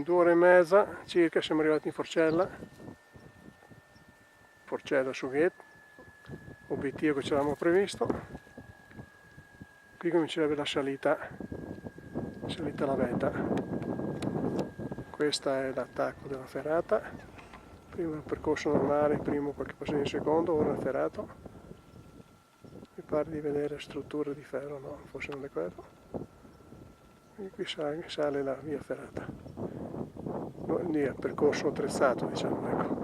2 ore e mezza circa siamo arrivati in Forcella Sughet, obiettivo che ci avevamo previsto. Qui comincerebbe la salita alla vetta. Questa è l'attacco della ferrata, prima il percorso normale, primo qualche passaggio di secondo, ora il ferrato. Mi pare di vedere strutture di ferro, no, forse non è quello. E qui sale la via ferrata, lì è percorso attrezzato, diciamo, ecco.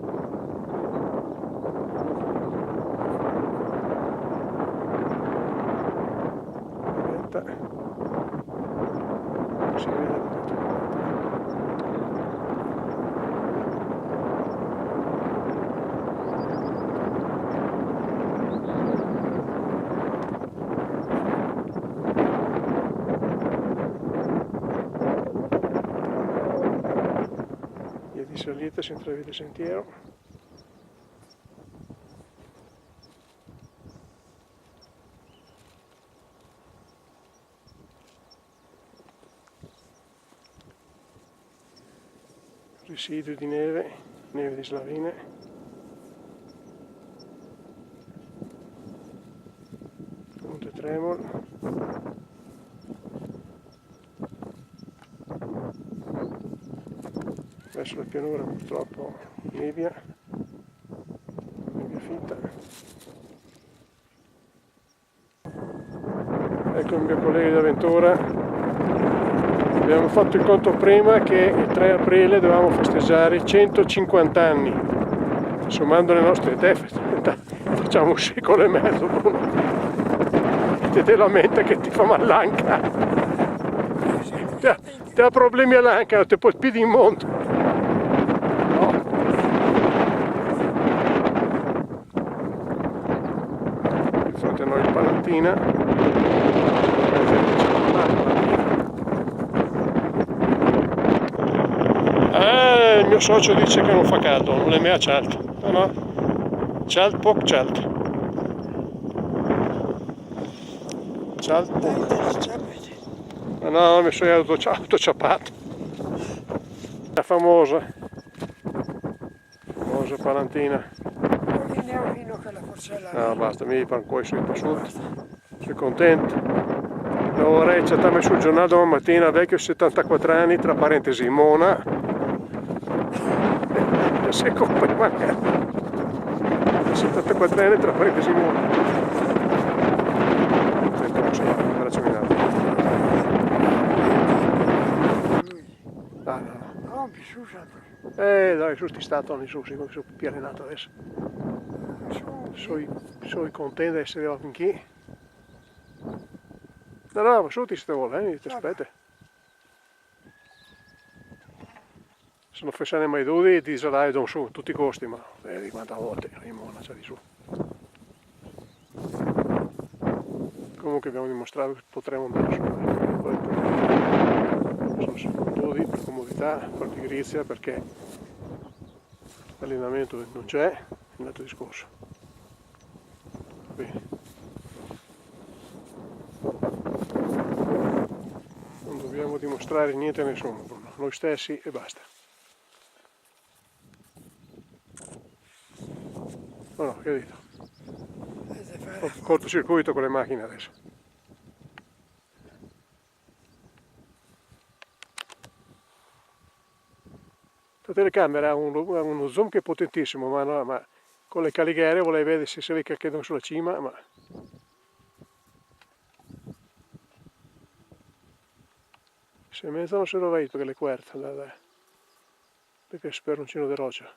Si vede via di salita, si intravede il sentiero. Residui di neve di slavine. Monte Tremor. Verso la pianura purtroppo nebbia fitta. Ecco il mio collega di avventura. Abbiamo fatto il conto prima che il 3 aprile dovevamo festeggiare 150 anni, sommando le nostre età, facciamo 1 secolo e mezzo, Bruno. E te lamenta che ti fa mal l'anca, ti ha problemi all'anca, non ti puoi più in mondo. No. Di fronte a noi il Palantina. Il mio socio dice che non fa caldo, non è mea chalt. No. Chalt poc chalt. Chalt poc. No, mi sono autociappato. La famosa Palantina. Non andiamo fino a quella Forcella. No, basta, mi fanno qua sui passuti. Sono contento. Devo recitare sul giornale domattina, vecchio 74 anni, tra parentesi Mona. Se compri magari 74 anni, tra parentesi Mona. Sento così, braccio minato. No, su sempre. Dai, su sti stato lì su, siccome sono più allenato adesso. Sono contento di essere arrivato in qui. No, su ti stavo, ti aspetta. Se non fosse mai due, ti sarai da su, tutti i costi, ma di quante volte in Mona c'è di su. Comunque abbiamo dimostrato che potremmo andare su. Sono due per comodità, per pigrizia, perché l'allenamento non c'è, è un altro discorso. Bene. Non dobbiamo dimostrare niente a nessuno, Bruno. Noi stessi e basta. No, che ho detto? Ho cortocircuito con le macchine adesso. La telecamera ha uno zoom che è potentissimo, ma con le calighere volevo vedere se si vede che chiedono sulla cima, ma... Se in mezzo non se lo vedo perché le querte, perché è sperroncino di roccia.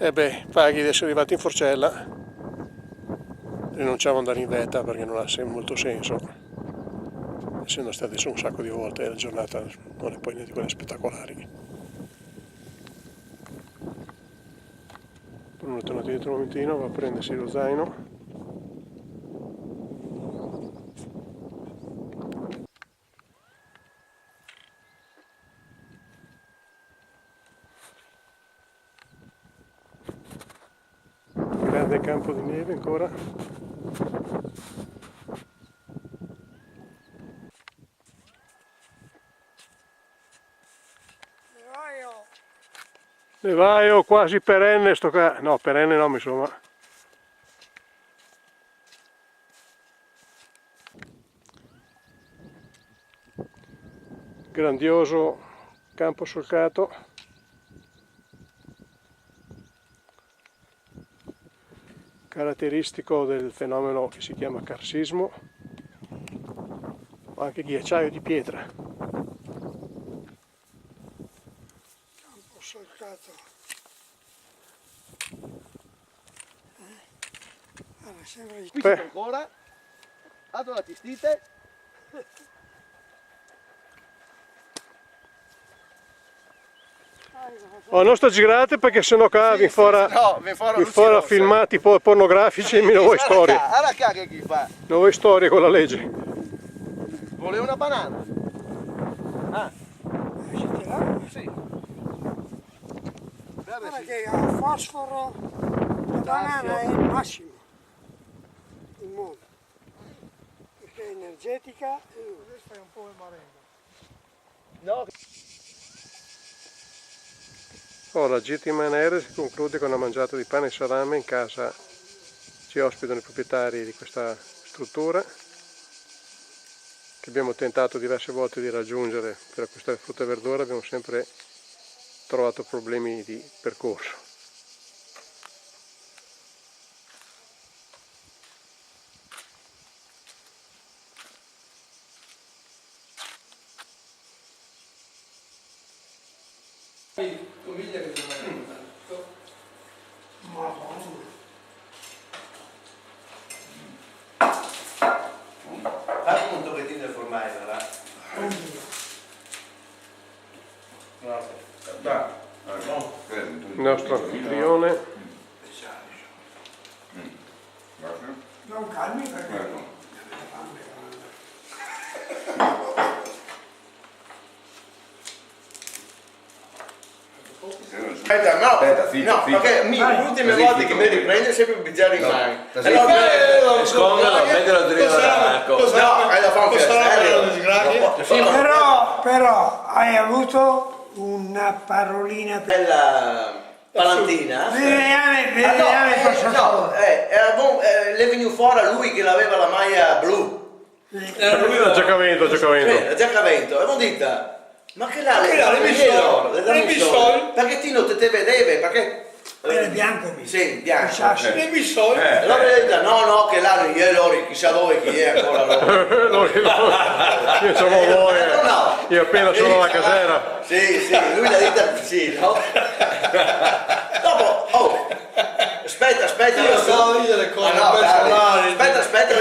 E beh, paghi di essere arrivati in Forcella, rinunciamo ad andare in vetta perché non ha molto senso, essendo stati su un sacco di volte, la giornata non è poi niente di quelle spettacolari. Bruno è tornato dietro un momentino, va a prendersi lo zaino. del campo di neve ancora. Nevaio quasi perenne sto qua, no perenne no insomma. Grandioso campo solcato. Caratteristico del fenomeno che si chiama carsismo, o anche ghiacciaio di pietra. Campo solcato. Allora, sembra di... Qui c'è ancora, dato la tistite. Oh, non sto girate perché sennò qua vi fuori filmati pornografici e non vuoi storie. Allora che chi fa? Non vuoi storie con la legge. Vuole una banana? Ah, Siete là? sì. Guarda che a fosforo la banana è il massimo del mondo. Perché è energetica e questa è un po' il marengo. No. La gita in Manere si conclude con una mangiata di pane e salame in casa. Ci ospitano i proprietari di questa struttura che abbiamo tentato diverse volte di raggiungere per acquistare frutta e verdura, abbiamo sempre trovato problemi di percorso. Conviglia che ti fai un tocchettino del formaggio, là. Il nostro anfitrione. Non calmi perché... Aspetta, no, no, perché le ultime volte che mi riprende sempre un bizzarro in mano. Scondalo, mettilo dritto dall'arco. No, hai da fare un fiasco. Però hai avuto una parolina per... Bella palantina. Vediamo cosa No, le è venuto fuori a lui che aveva la maglia blu. Lui da giocamento. Già Giacavento, abbiamo detto. Ma che là, le bisol? Perché ti non te vedeve, perché... Era bianco, sì, bianco. Le bisol? Allora le detto, no, che là, ieri, chissà dove chi è ancora loro. Io sono voi, io appena sono alla casera. Sì, lui l'ha detto sì, no? Dopo, aspetta, io so delle cose personali. Aspetta,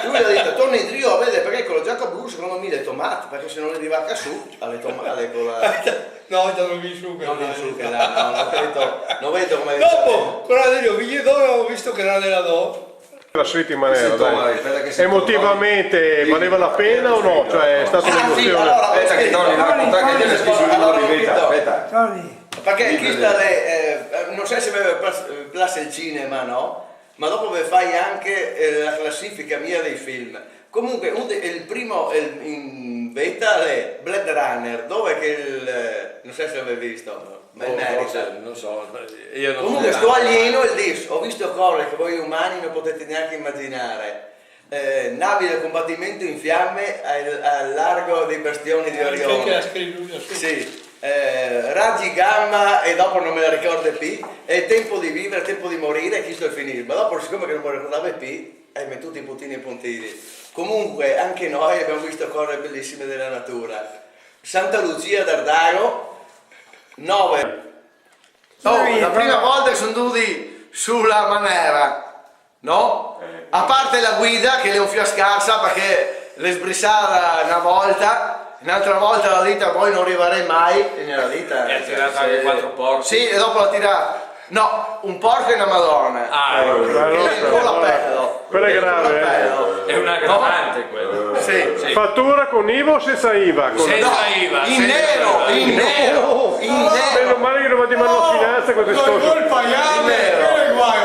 lui l'ha detto, torna in trio a vedere perché con la giacca blu secondo me le tomate, perché se non le rivacca su, alle tomate con la... No, già non vi su che non vedo come... Dopo, quella degli ovigli d'oro avevo visto che era della do. La suite in Manera, dai. Emotivamente valeva la pena o no? Cioè è stata un'emozione. Aspetta che Tony racconta che ti scusi un libro di vita, aspetta. Perché questa non so se aveva preso il cinema, no? Ma dopo fai anche la classifica mia dei film. Comunque il primo in beta è Blade Runner, dove che non so se l'avevi visto. Non so, io non comunque sto alieno e dice, ho visto cose che voi umani non potete neanche immaginare. Navi da combattimento in fiamme al largo dei bastioni di Orione. Sì. Raggi gamma e dopo non me la ricordo più, è tempo di vivere, tempo di morire e chi sto a finire, ma dopo siccome che non me la ricordavo più, hai tutti i puntini e puntini. Comunque anche noi abbiamo visto cose bellissime della natura. Santa Lucia d'Ardago, 9. La prima volta che sono venuti sulla Manera, no? A parte la guida che le un fia scarsa perché le sbrissava una volta. Un'altra volta la dita poi non arriverei mai e nella dita e ha tirato anche 4 porci. Sì, e dopo la tira. No, un porco e una madonna. Con l'appello. Quella è grave. È un aggravante quello. Sì. Fattura con IVA o senza IVA? Senza IVA. In nero. Meno male che non vado in mano a finanza con queste cose. Col pagare,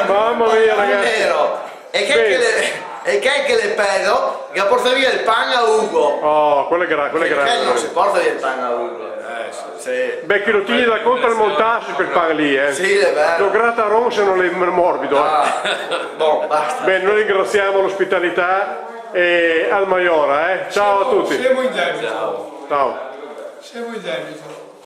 Mamma mia. ragazzi. Vero. E che anche le pedo che porta via il pan a Ugo. Oh, quello è grande. Perché non si porta via il pan a Ugo? Sì. Beh, che lo tieni da conto al montarsi quel pan lì, eh. Sì, è vero. Lo gratta a Ron se non è morbido. Boh, basta. Beh, noi ringraziamo l'ospitalità e al Maiora, eh. Ciao a tutti. Siamo in debito. Ciao. Siamo in debito.